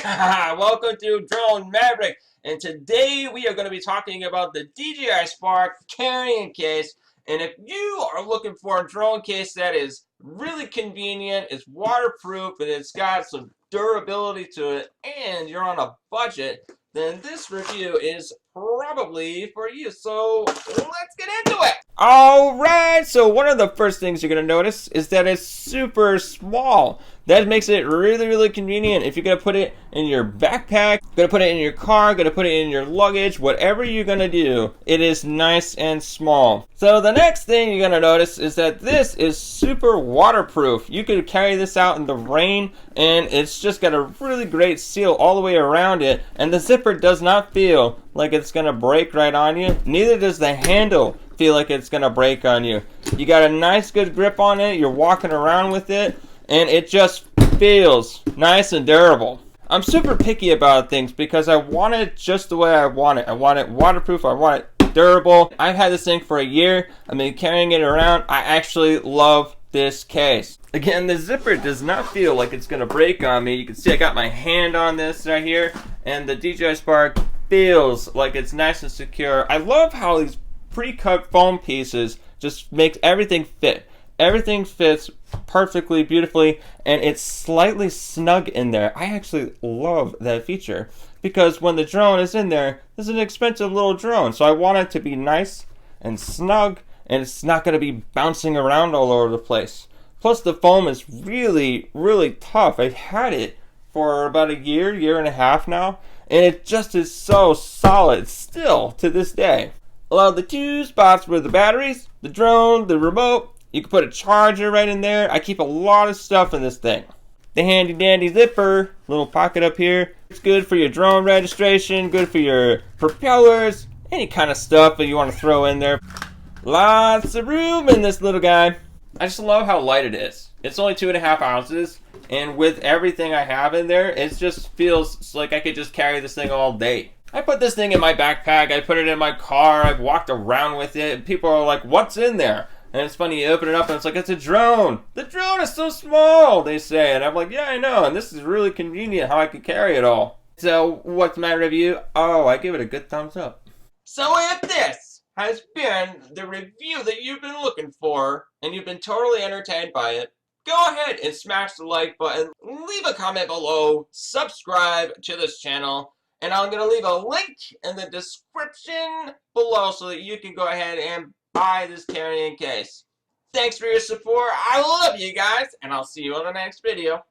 Welcome to Drone Maverick, and today we are going to be talking about the DJI Spark carrying case. And if you are looking for a drone case that is really convenient, it's waterproof, and it's got some durability to it, and you're on a budget, then this review is probably for you. So let's get into it. Alright, so one of the first things you're going to notice is that it's super small. That makes it really convenient. If you're going to put it in your backpack, going to put it in your car, going to put it in your luggage, whatever you're going to do, it is nice and small. So the next thing you're going to notice is that this is super waterproof. You can carry this out in the rain, and it's just got a really great seal all the way around it, and the zipper does not feel like it's going to break right on you. Neither does the handle feel like it's going to break on you. You got a nice good grip on it, you're walking around with it, and it just feels nice and durable. I'm super picky about things because I want it just the way I want it. I want it waterproof, I want it durable. I've had this thing for a year, I've been carrying it around. I actually love this case. Again, the zipper does not feel like it's going to break on me. You can see I got my hand on this right here, and the DJI Spark feels like it's nice and secure. I love how these pre-cut foam pieces just makes everything fit. Everything fits perfectly, beautifully, and it's slightly snug in there. I actually love that feature because when the drone is in there, this is an expensive little drone, so I want it to be nice and snug, and it's not going to be bouncing around all over the place. Plus, the foam is really tough. I've had it for about a year and a half now, and it just is so solid still to this day. Allow the two spots for the batteries, the drone, the remote. You can put a charger right in there. I keep a lot of stuff in this thing. The handy dandy zipper, little pocket up here. It's good for your drone registration, good for your propellers, any kind of stuff that you want to throw in there. Lots of room in this little guy. I just love how light it is. It's only 2.5 ounces, and with everything I have in there, it just feels like I could just carry this thing all day. I put this thing in my backpack, I put it in my car, I've walked around with it, and people are like, what's in there? And it's funny, you open it up and it's like, it's a drone. The drone is so small, they say. And I'm like, yeah, I know, and this is really convenient how I can carry it all. So, what's my review? Oh, I give it a good thumbs up. So if this has been the review that you've been looking for, and you've been totally entertained by it, go ahead and smash the like button, leave a comment below, subscribe to this channel, and I'm going to leave a link in the description below so that you can go ahead and buy this carrying case. Thanks for your support. I love you guys, and I'll see you on the next video.